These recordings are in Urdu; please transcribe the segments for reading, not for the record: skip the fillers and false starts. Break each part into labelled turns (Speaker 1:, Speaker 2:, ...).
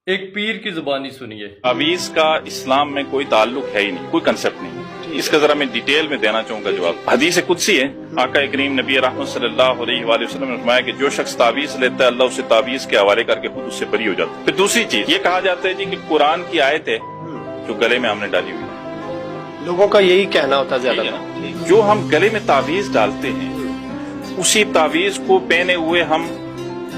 Speaker 1: ایک پیر کی زبانی سنیے۔
Speaker 2: تعویذ کا اسلام میں کوئی تعلق ہے ہی نہیں، کوئی کنسپٹ نہیں۔ اس کا ذرا میں ڈیٹیل میں دینا چاہوں گا جواب۔ حدیث قدسی ہے، آقا کریم نبی رحمت صلی اللہ علیہ وآلہ وسلم نے فرمایا کہ جو شخص تعویذ لیتا ہے اللہ اسے تعویذ کے حوالے کر کے خود اس سے بری ہو جاتا ہے۔ پھر دوسری چیز یہ کہا جاتا ہے جی کہ قرآن کی آیت ہے جو گلے میں ہم نے ڈالی ہوئی ہے۔
Speaker 3: لوگوں کا یہی کہنا ہوتا ہے زیادہ
Speaker 2: ٹھیک ہے۔ جو ہم گلے میں تعویذ ڈالتے ہیں اسی تعویذ کو پہنے ہوئے ہم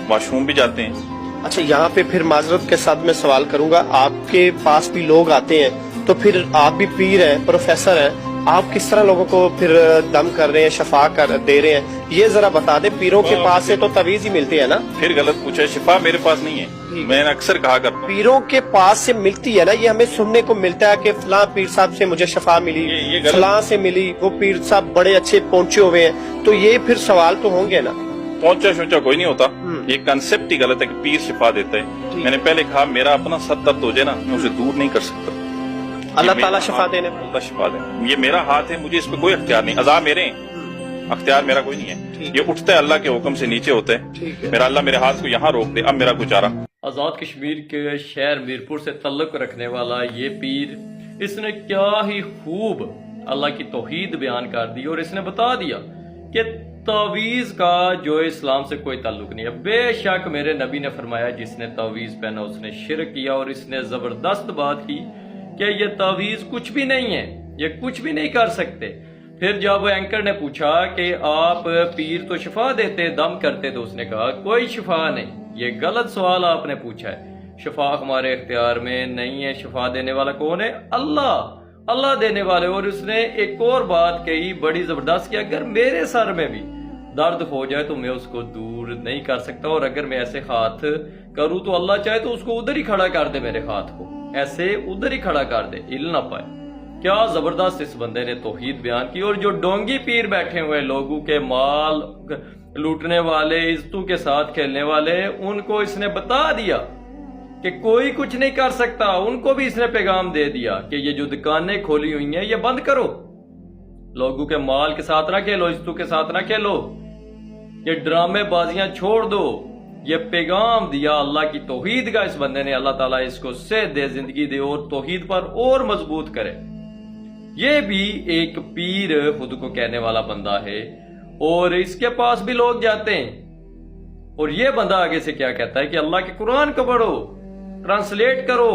Speaker 2: واش روم بھی جاتے ہیں۔
Speaker 3: اچھا، یہاں پہ پھر معذرت کے ساتھ میں سوال کروں گا، آپ کے پاس بھی لوگ آتے ہیں تو پھر آپ بھی پیر ہیں، پروفیسر ہیں، آپ کس طرح لوگوں کو پھر دم کر رہے ہیں، شفا دے رہے ہیں، یہ ذرا بتا دیں۔ پیروں کے پاس سے تو تعویذ ہی ملتی ہے نا؟
Speaker 2: پھر غلط پوچھا، شفا میرے پاس نہیں ہے، میں نے اکثر کہا کرتا ہوں
Speaker 3: پیروں کے پاس سے ملتی ہے نا، یہ ہمیں سننے کو ملتا ہے کہ فلاں پیر صاحب سے مجھے شفا ملی،
Speaker 2: یہ غلط،
Speaker 3: فلاں سے ملی، وہ پیر صاحب بڑے اچھے پہنچے ہوئے ہیں، تو یہ پھر سوال تو ہوں گے نا؟
Speaker 2: پہنچا شوچا کوئی نہیں ہوتا، یہ کنسپٹ ہی غلط ہے کہ پیر شفا دیتا ہے۔ میں نے پہلے کہا میرا اپنا سر درد ہو جائے نا میں اسے دور نہیں کر سکتا،
Speaker 3: اللہ تعالیٰ شفا دینے پر
Speaker 2: اللہ شفا دے، یہ میرا ہاتھ ہے، مجھے اس پہ کوئی اختیار نہیں، عذاب میرے ہیں، اختیار میرا کوئی نہیں ہے، یہ اٹھتا ہے اللہ کے حکم سے نیچے ہوتا ہے، میرا اللہ میرے ہاتھ کو یہاں روک دے، اب میرا کوئی چارہ۔
Speaker 1: آزاد کشمیر کے شہر میرپور سے تعلق رکھنے والا یہ پیر، اس نے کیا ہی خوب اللہ کی توحید بیان کر دی اور اس نے بتا دیا کہ تعویذ کا جو اسلام سے کوئی تعلق نہیں ہے۔ بے شک میرے نبی نے فرمایا جس نے تعویذ پہنا اس نے شرک کیا، اور اس نے زبردست بات کی کہ یہ تعویذ کچھ بھی نہیں ہے، یہ کچھ بھی نہیں کر سکتے۔ پھر جب اینکر نے پوچھا کہ آپ پیر تو شفا دیتے، دم کرتے، تو اس نے کہا کوئی شفا نہیں، یہ غلط سوال آپ نے پوچھا ہے، شفا ہمارے اختیار میں نہیں ہے، شفا دینے والا کون ہے؟ اللہ دینے والے۔ اور اس نے ایک اور بات کہی بڑی زبردست کہ اگر میرے سر میں بھی درد ہو جائے تو میں اس کو دور نہیں کر سکتا، اور اگر میں ایسے ہاتھ کروں تو اللہ چاہے تو اس کو ادھر ہی کھڑا کر دے، میرے ہاتھ کو ایسے ادھر ہی کھڑا کر دے، ہل نہ پائے۔ کیا زبردست اس بندے نے توحید بیان کی۔ اور جو ڈونگی پیر بیٹھے ہوئے لوگوں کے مال لوٹنے والے، عزتوں کے ساتھ کھیلنے والے، ان کو اس نے بتا دیا کہ کوئی کچھ نہیں کر سکتا، ان کو بھی اس نے پیغام دے دیا کہ یہ جو دکانیں کھولی ہوئی ہیں یہ بند کرو، لوگوں کے مال کے ساتھ نہ کھیلو، عزتوں کے ساتھ نہ کھیلو، یہ ڈرامے بازیاں چھوڑ دو۔ یہ پیغام دیا اللہ کی توحید کا اس بندے نے۔ اللہ تعالیٰ اس کو صحت دے، زندگی دے، اور توحید پر اور مضبوط کرے۔ یہ بھی ایک پیر خود کو کہنے والا بندہ ہے، اور اس کے پاس بھی لوگ جاتے ہیں، اور یہ بندہ آگے سے کیا کہتا ہے کہ اللہ کے قرآن کو پڑھو، ٹرانسلیٹ کرو،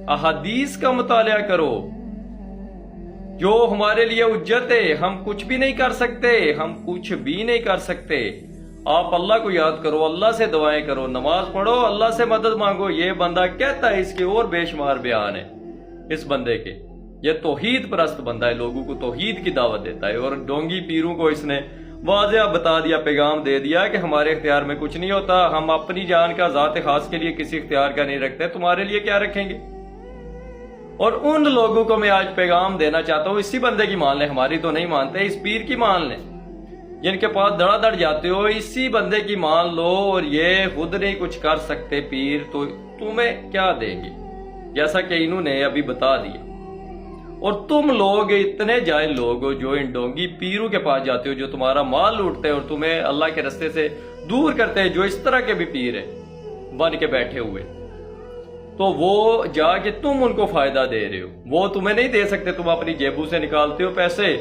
Speaker 1: احادیث کا مطالعہ کرو، جو ہمارے لیے حجت ہے، ہم کچھ بھی نہیں کر سکتے، ہم کچھ بھی نہیں کر سکتے۔ آپ اللہ کو یاد کرو، اللہ سے دعائیں کرو، نماز پڑھو، اللہ سے مدد مانگو۔ یہ بندہ کہتا ہے، اس کے اور بے شمار بیان ہے اس بندے کے۔ یہ توحید پرست بندہ ہے، لوگوں کو توحید کی دعوت دیتا ہے، اور ڈونگی پیروں کو اس نے واضح بتا دیا، پیغام دے دیا کہ ہمارے اختیار میں کچھ نہیں ہوتا، ہم اپنی جان کا ذات خاص کے لیے کسی اختیار کا نہیں رکھتے، تمہارے لیے کیا رکھیں گے۔ اور ان لوگوں کو میں آج پیغام دینا چاہتا ہوں، اسی بندے کی مان لیں، ہماری تو نہیں مانتے، اس پیر کی مان لیں، جن کے پاس دڑا دڑ جاتے ہو، اسی بندے کی مان لو، اور یہ خود نہیں کچھ کر سکتے پیر، تو تمہیں کیا دیں گے، جیسا کہ انہوں نے ابھی بتا دیا۔ اور تم لوگ اتنے جاہل لوگ ہو جو ان ڈونگی پیروں کے پاس جاتے ہو، جو تمہارا مال لوٹتے ہیں اور تمہیں اللہ کے رستے سے دور کرتے ہیں، جو اس طرح کے بھی پیر ہیں بن کے بیٹھے ہوئے، تو وہ جا کے تم ان کو فائدہ دے رہے ہو، وہ تمہیں نہیں دے سکتے، تم اپنی جیبوں سے نکالتے ہو پیسے،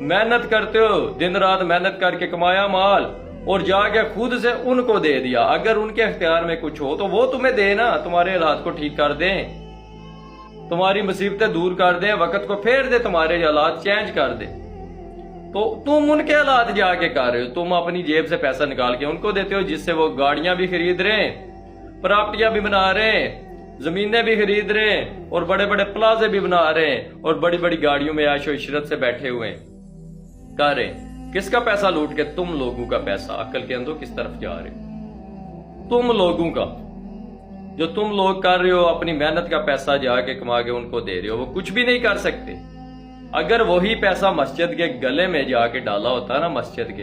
Speaker 1: محنت کرتے ہو، دن رات محنت کر کے کمایا مال، اور جا کے خود سے ان کو دے دیا۔ اگر ان کے اختیار میں کچھ ہو تو وہ تمہیں دے نا، تمہارے حالات کو ٹھیک کر دیں، تمہاری مصیبتیں دور کر دیں، وقت کو پھیر دے، تمہارے حالات چینج کر دے۔ تو تم ان کے حالات جا کے کر رہے ہو، تم اپنی جیب سے پیسہ نکال کے ان کو دیتے ہو، جس سے وہ گاڑیاں بھی خرید رہے ہیں، پراپرٹیاں بھی بنا رہے ہیں، زمینیں بھی خرید رہے ہیں، اور بڑے بڑے پلازے بھی بنا رہے ہیں، اور بڑی بڑی گاڑیوں میں عیش و عشرت سے بیٹھے ہوئے ہیں، کر رہے ہیں۔ کس کا پیسہ لوٹ کے؟ تم لوگوں کا پیسہ۔ عقل کے اندر کس طرف جا رہے ہو؟ تم لوگوں کا، جو تم لوگ کر رہے ہو، اپنی محنت کا پیسہ جا کے کما کے ان کو دے رہے ہو، وہ کچھ بھی نہیں کر سکتے۔ اگر وہی پیسہ مسجد کے گلے میں جا کے ڈالا ہوتا نا، مسجد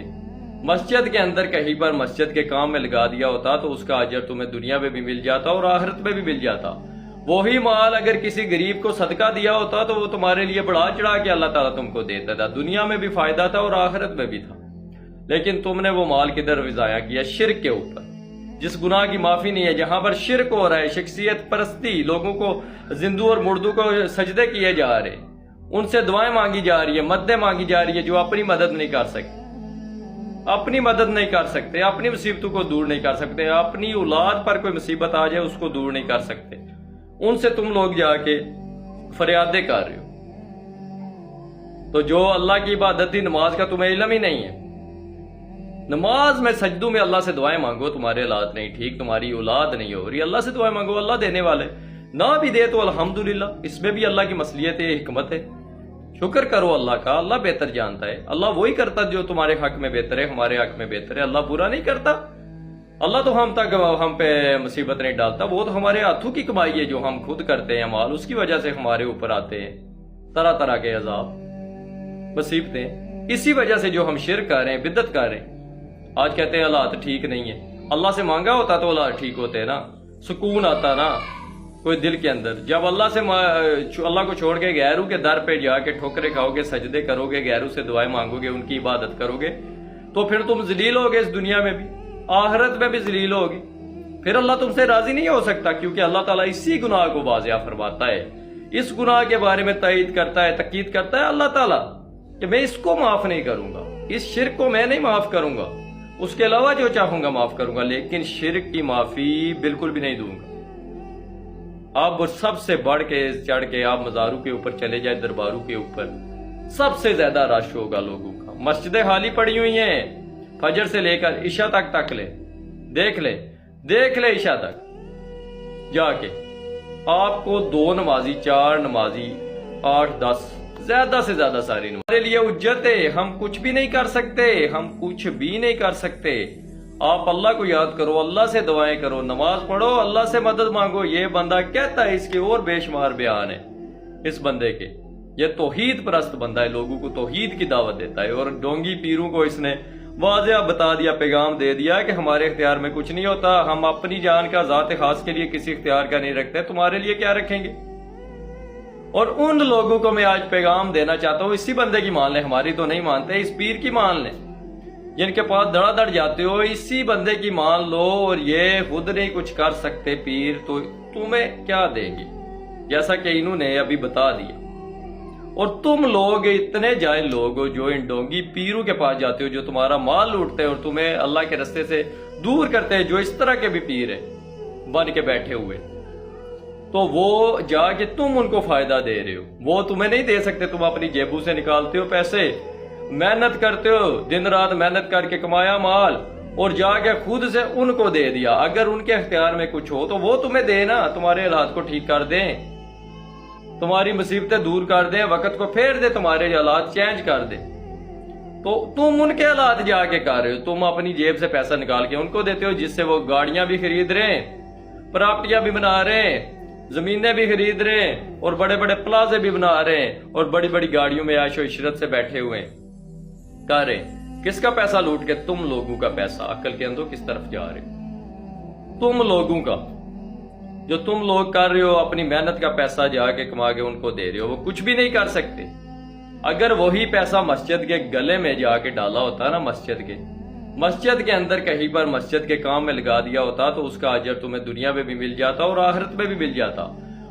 Speaker 1: کے اندر کہیں پر مسجد کے کام میں لگا دیا ہوتا، تو اس کا اجر تمہیں دنیا میں بھی مل جاتا اور آخرت میں بھی مل جاتا۔ وہی مال اگر کسی غریب کو صدقہ دیا ہوتا تو وہ تمہارے لیے بڑھا چڑھا کے اللہ تعالیٰ تم کو دیتا تھا، دنیا میں بھی فائدہ تھا اور آخرت میں بھی تھا۔ لیکن تم نے وہ مال کدھر ضائع کیا؟ شرک کے اوپر۔ جس گناہ کی معافی نہیں ہے، جہاں پر شرک ہو رہا ہے، شخصیت پرستی، لوگوں کو زندوں اور مردوں کو سجدے کیے جا رہے، ان سے دعائیں مانگی جا رہی ہے، مددیں مانگی جا رہی ہے، جو اپنی مدد نہیں کر سکتے، اپنی مدد نہیں کر سکتے، اپنی مصیبتوں کو دور نہیں کر سکتے، اپنی اولاد پر کوئی مصیبت آ جائے اس کو دور نہیں کر سکتے، ان سے تم لوگ جا کے فریادیں کر رہے ہو۔ تو جو اللہ کی عبادت تھی، نماز کا تمہیں علم ہی نہیں ہے، نماز میں سجدوں میں اللہ سے دعائیں مانگو، تمہارے حالات نہیں ٹھیک، تمہاری اولاد نہیں ہو رہی، اللہ سے دعائیں مانگو، اللہ دینے والے، نہ بھی دے تو الحمدللہ، اس میں بھی اللہ کی مصلیت ہے، حکمت ہے، شکر کرو اللہ کا، اللہ بہتر جانتا ہے، اللہ وہی کرتا جو تمہارے حق میں بہتر ہے، ہمارے حق میں بہتر ہے، اللہ برا نہیں کرتا، اللہ تو ہم پہ مصیبت نہیں ڈالتا، وہ تو ہمارے ہاتھوں کی کمائی ہے جو ہم خود کرتے ہیں مال، اس کی وجہ سے ہمارے اوپر آتے ہیں طرح طرح کے عذاب، مصیبتیں، اسی وجہ سے جو ہم شرک کر رہے ہیں، بدعت کر رہے ہیں۔ آج کہتے ہیں حالات ٹھیک نہیں ہے، اللہ سے مانگا ہوتا تو حالات ٹھیک ہوتے نا، سکون آتا نا کوئی دل کے اندر۔ جب اللہ کو چھوڑ کے غیروں کے در پہ جا کے ٹھوکرے کھاؤ گے، سجدے کرو گے، غیروں سے دعائیں مانگو گے، ان کی عبادت کرو گے، تو پھر تم ذلیل ہوگے، اس دنیا میں بھی آخرت میں بھی ذلیل ہوگی، پھر اللہ تم سے راضی نہیں ہو سکتا، کیونکہ اللہ تعالیٰ اسی گناہ کو واضح فرماتا ہے، اس گناہ کے بارے میں تائید کرتا ہے، تاکید کرتا ہے اللہ تعالیٰ کہ میں اس کو معاف نہیں کروں گا، اس شرک کو میں نہیں معاف کروں گا، اس کے علاوہ جو چاہوں گا معاف کروں گا، لیکن شرک کی معافی بالکل بھی نہیں دوں گا۔ اب سب سے بڑھ کے چڑھ کے آپ مزاروں کے اوپر چلے جائے، درباروں کے اوپر سب سے زیادہ رش ہوگا لوگوں کا، مسجدیں خالی پڑی ہوئی ہیں، فجر سے لے کر عشاء تک دیکھ لے عشاء تک جا کے آپ کو 2 نمازی 4 نمازی 8 10 زیادہ سے زیادہ ساری نماز ہمارے لیے حجت ہے، ہم کچھ بھی نہیں کر سکتے، آپ اللہ کو یاد کرو، اللہ سے دعائیں کرو، نماز پڑھو، اللہ سے مدد مانگو۔ یہ بندہ کہتا ہے، اس کے اور بے شمار بیان ہے اس بندے کے، یہ توحید پرست بندہ ہے، لوگوں کو توحید کی دعوت دیتا ہے، اور ڈونگی پیروں کو اس نے واضح بتا دیا، پیغام دے دیا کہ ہمارے اختیار میں کچھ نہیں ہوتا، ہم اپنی جان کا ذات خاص کے لیے کسی اختیار کا نہیں رکھتے، تمہارے لیے کیا رکھیں گے؟ اور ان لوگوں کو میں آج پیغام دینا چاہتا ہوں، اسی بندے کی مان لیں، ہماری تو نہیں مانتے، اس پیر کی مان لیں، جن کے پاس دڑا دڑ جاتے ہو، اسی بندے کی مان لو، اور یہ خود نہیں کچھ کر سکتے پیر، تو تمہیں کیا دیں گے؟ جیسا کہ انہوں نے ابھی بتا دیا۔ اور تم لوگ اتنے جاہل لوگ ہو جو ان ڈونگی پیروں کے پاس جاتے ہو، جو تمہارا مال لوٹتے ہیں اور تمہیں اللہ کے رستے سے دور کرتے ہیں، جو اس طرح کے بھی پیر ہیں بن کے بیٹھے ہوئے، تو وہ جا کے تم ان کو فائدہ دے رہے ہو، وہ تمہیں نہیں دے سکتے، تم اپنی جیبوں سے نکالتے ہو پیسے، محنت کرتے ہو، دن رات محنت کر کے کمایا مال، اور جا کے خود سے ان کو دے دیا۔ اگر ان کے اختیار میں کچھ ہو تو وہ تمہیں دے نا، تمہارے حالات کو ٹھیک کر دیں، تمہاری مصیبتیں دور کر دیں، وقت کو پھیر دے، تمہارے حالات چینج کر دے، تو تم ان کے حالات جا کے کر رہے ہو، تم اپنی جیب سے پیسہ نکال کے ان کو دیتے ہو، جس سے وہ گاڑیاں بھی خرید رہے ہیں، پراپرٹیاں بھی بنا رہے ہیں، زمینیں بھی خرید رہے ہیں، اور بڑے بڑے پلازے بھی بنا رہے ہیں، اور بڑی بڑی گاڑیوں میں عیش و عشرت سے بیٹھے ہوئے ہیں، کر رہے ہیں۔ کس کا پیسہ لوٹ کے؟ تم لوگوں کا پیسہ۔ عقل کے اندر کس طرف جا رہے ہو؟ تم لوگوں کا، جو تم لوگ کر رہے ہو، اپنی محنت کا پیسہ جا کے کما کے ان کو دے رہے ہو، وہ کچھ بھی نہیں کر سکتے۔ اگر وہی پیسہ مسجد کے گلے میں جا کے ڈالا ہوتا نا، مسجد کے اندر کہیں پر مسجد کے کام میں لگا دیا ہوتا، تو اس کا اجر تمہیں دنیا میں بھی مل جاتا اور آخرت میں بھی مل جاتا۔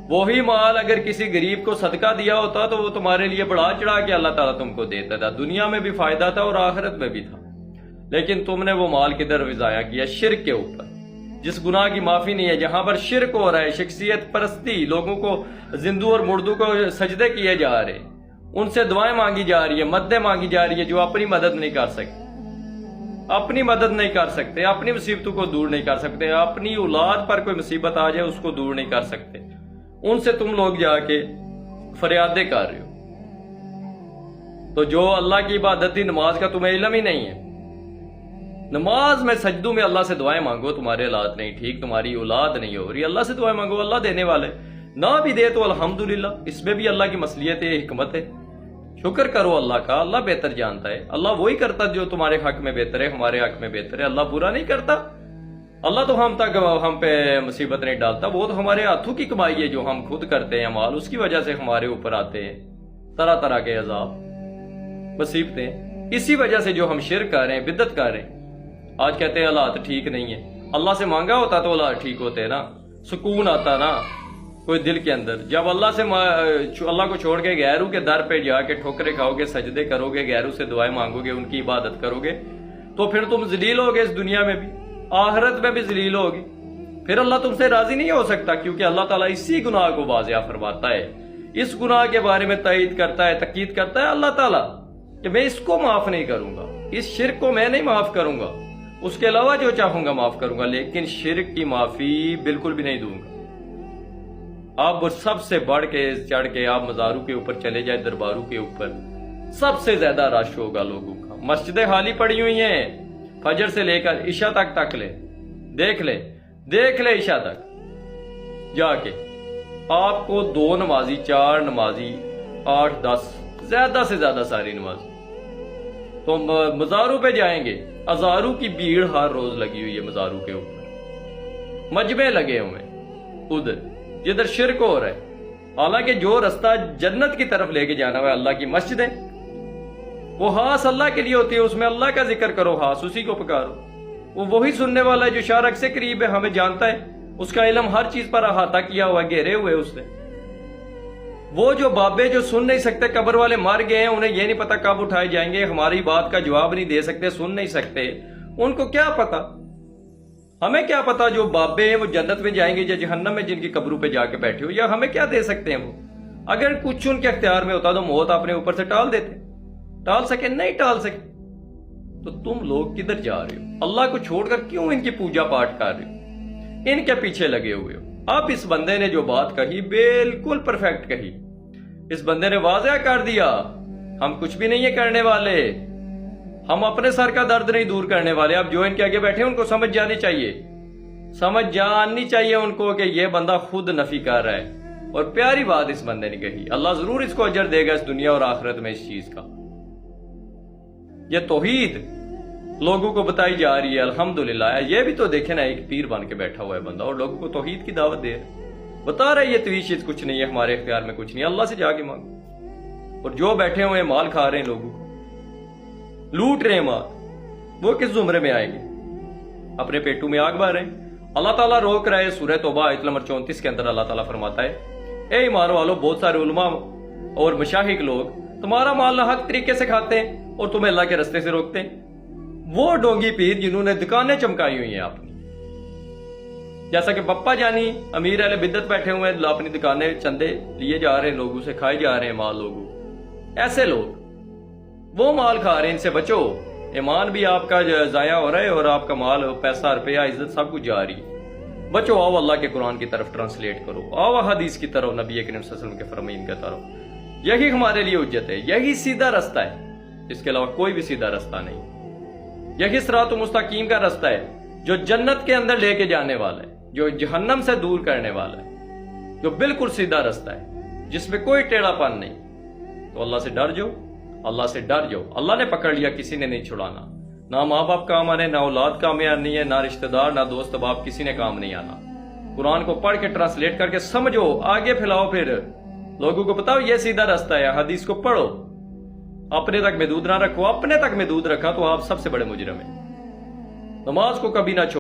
Speaker 1: وہی مال اگر کسی غریب کو صدقہ دیا ہوتا تو وہ تمہارے لیے بڑھا چڑھا کے اللہ تعالیٰ تم کو دیتا تھا، دنیا میں بھی فائدہ تھا اور آخرت میں بھی تھا، لیکن تم نے وہ مال کدھر ضائع کیا؟ شرک کے اوپر، جس گناہ کی معافی نہیں ہے، جہاں پر شرک ہو رہا ہے، شخصیت پرستی، لوگوں کو زندوں اور مردوں کو سجدے کیے جا رہے، ان سے دعائیں مانگی جا رہی ہے، مددیں مانگی جا رہی ہے، جو اپنی مدد نہیں کر سکتے، اپنی مصیبتوں کو دور نہیں کر سکتے، اپنی اولاد پر کوئی مصیبت آ جائے اس کو دور نہیں کر سکتے، ان سے تم لوگ جا کے فریادیں کر رہے ہو۔ تو جو اللہ کی عبادت تھی، نماز کا تمہیں علم ہی نہیں ہے، نماز میں سجدوں میں اللہ سے دعائیں مانگو، تمہارے حالات نہیں ٹھیک، تمہاری اولاد نہیں ہو رہی، اللہ سے دعائیں مانگو، اللہ دینے والے، نہ بھی دے تو الحمدللہ، اس میں بھی اللہ کی مصلیت ہے، حکمت ہے، شکر کرو اللہ کا، اللہ بہتر جانتا ہے، اللہ وہی کرتا جو تمہارے حق میں بہتر ہے، ہمارے حق میں بہتر ہے، اللہ برا نہیں کرتا، اللہ تو ہم پہ مصیبت نہیں ڈالتا، وہ تو ہمارے ہاتھوں کی کمائی ہے جو ہم خود کرتے ہیں مال، اس کی وجہ سے ہمارے اوپر آتے ہیں طرح طرح کے عذاب، مصیبتیں، اسی وجہ سے جو ہم شرک کر رہے ہیں، بدعت کر رہے ہیں۔ آج کہتے ہیں حالات ٹھیک نہیں ہے، اللہ سے مانگا ہوتا تو اللہ ٹھیک ہوتے نا, سکون آتا نا کوئی دل کے اندر. جب اللہ کو چھوڑ کے غیروں کے در پہ جا کے ٹھوکرے کھاؤ گے, سجدے کرو گے, غیروں سے دعائیں مانگو گے, ان کی عبادت کرو گے, تو پھر تم ذلیل ہوگے اس دنیا میں بھی, آخرت میں بھی ذلیل ہوگی. پھر اللہ تم سے راضی نہیں ہو سکتا, کیونکہ اللہ تعالیٰ اسی گناہ کو واضح فرماتا ہے, اس گناہ کے بارے میں تائید کرتا ہے, تاکید کرتا ہے اللہ تعالیٰ کہ میں اس کو معاف نہیں کروں گا, اس شرک کو میں نہیں معاف کروں گا, اس کے علاوہ جو چاہوں گا معاف کروں گا, لیکن شرک کی معافی بالکل بھی نہیں دوں گا. آپ وہ سب سے بڑھ کے چڑھ کے آپ مزاروں کے اوپر چلے جائے, درباروں کے اوپر سب سے زیادہ رش ہوگا لوگوں کا. مسجدیں خالی پڑی ہوئی ہیں, فجر سے لے کر عشاء تک لے, دیکھ لے عشاء تک جا کے آپ کو 2 نمازی 4 نمازی 8 10 زیادہ سے زیادہ ساری نماز. تو مزاروں پہ جائیں گے, ہزاروں کی بھیڑ ہر روز لگی ہوئی ہے مزاروں کے اوپر, مجمع لگے ہوئے ادھر جدھر شرک ہو رہا ہے. حالانکہ جو رستہ جنت کی طرف لے کے جانا ہوا اللہ کی مسجدیں, وہ خاص اللہ کے لیے ہوتی ہے, اس میں اللہ کا ذکر کرو, خاص اسی کو پکارو. وہ وہی سننے والا ہے جو شارک سے قریب ہے, ہمیں جانتا ہے, اس کا علم ہر چیز پر احاطہ کیا ہوا, گھیرے ہوئے اس نے. وہ جو بابے جو سن نہیں سکتے, قبر والے مر گئے ہیں, انہیں یہ نہیں پتا کب اٹھائے جائیں گے, ہماری بات کا جواب نہیں دے سکتے, سن نہیں سکتے, ان کو کیا پتا, ہمیں کیا پتا جو بابے ہیں وہ جنت میں جائیں گے یا جہنم میں جن کی قبروں پہ جا کے بیٹھے ہو, یا ہمیں کیا دے سکتے ہیں وہ. اگر کچھ ان کے اختیار میں ہوتا تو موت اپنے اوپر سے ٹال دیتے, ٹال سکے نہیں ٹال سکے. تو تم لوگ کدھر جا رہے ہو, اللہ کو چھوڑ کر کیوں ان کی پوجا پاٹ کر رہے ہو, ان کے پیچھے لگے ہوئے ہو. اب اس بندے نے جو بات کہی بالکل پرفیکٹ کہی, اس بندے نے واضح کر دیا, ہم کچھ بھی نہیں کرنے والے, ہم اپنے سر کا درد نہیں دور کرنے والے. اب جو ان کے آگے بیٹھے ان کو سمجھ جانی چاہیے ان کو کہ یہ بندہ خود نفی کر رہا ہے. اور پیاری بات اس بندے نے کہی, اللہ ضرور اس کو اجر دے گا اس دنیا اور آخرت میں اس چیز کا. یہ توحید لوگوں کو بتائی جا رہی ہے, الحمدللہ. یہ بھی تو دیکھیں نا, ایک پیر بن کے بیٹھا ہوا ہے بندہ اور لوگوں کو توحید کی دعوت دے رہا ہے, بتا رہے یہ توحید کچھ نہیں ہے, ہمارے اختیار میں کچھ نہیں, اللہ سے جا کے مانگو. اور جو بیٹھے ہوئے مال کھا رہے ہیں, لوگوں کو لوٹ رہے ہیں مال, وہ کس زمرے میں آئیں گے, اپنے پیٹوں میں آگ بھر رہے ہیں. اللہ تعالیٰ روک رہا ہے. سورہ توبہ آیت نمبر 34 کے اندر اللہ تعالیٰ فرماتا ہے, اے ایمان والو, بہت سارے علماء اور مشائخ لوگ تمہارا مال حق طریقے سے کھاتے ہیں اور تمہیں اللہ کے رستے سے روکتے ہیں. وہ ڈونگی پیر جنہوں نے دکانیں چمکائی ہوئی ہیں اپنی, جیسا کہ پپا جانی امیر اہل بدعت بیٹھے ہوئے ہیں, اپنی دکانیں چندے لیے جا رہے ہیں, لوگوں سے کھائے جا رہے ہیں مال. لوگوں ایسے لوگ وہ مال کھا رہے ہیں, ان سے بچو. ایمان بھی آپ کا ضائع ہو رہا ہے اور آپ کا مال, پیسہ, روپیہ, عزت سب کچھ جا رہی ہے. بچو, آؤ اللہ کے قرآن کی طرف ٹرانسلیٹ کرو, آؤ حدیث کی طرف, نبی کریم صلی اللہ علیہ وسلم کے فرمین کی طرف. یہی ہمارے لیے حجت ہے, یہی سیدھا رستہ ہے, اس کے علاوہ کوئی بھی سیدھا رستہ نہیں. یہی صراط مستقیم کا رستہ ہے جو جنت کے اندر لے کے جانے والا ہے, جو جہنم سے دور کرنے والا ہے, جو بالکل سیدھا رستہ ہے جس میں کوئی ٹیڑھا پن نہیں. تو اللہ سے ڈر جاؤ, اللہ سے ڈر جاؤ. اللہ نے پکڑ لیا, کسی نے نہیں چھڑانا. نہ ماں باپ کام آنے, نہ اولاد کام آنی ہے, نہ رشتہ دار, نہ دوست باپ, کسی نے کام نہیں آنا. قرآن کو پڑھ کے ٹرانسلیٹ کر کے سمجھو, آگے پھیلاؤ, پھر لوگوں کو بتاؤ یہ سیدھا رستہ ہے. حدیث کو پڑھو, اپنے تک محدود نہ رکھو. اپنے تک محدود رکھا تو آپ سب سے بڑے مجرم ہیں. نماز کو کبھی نہ چھوڑو.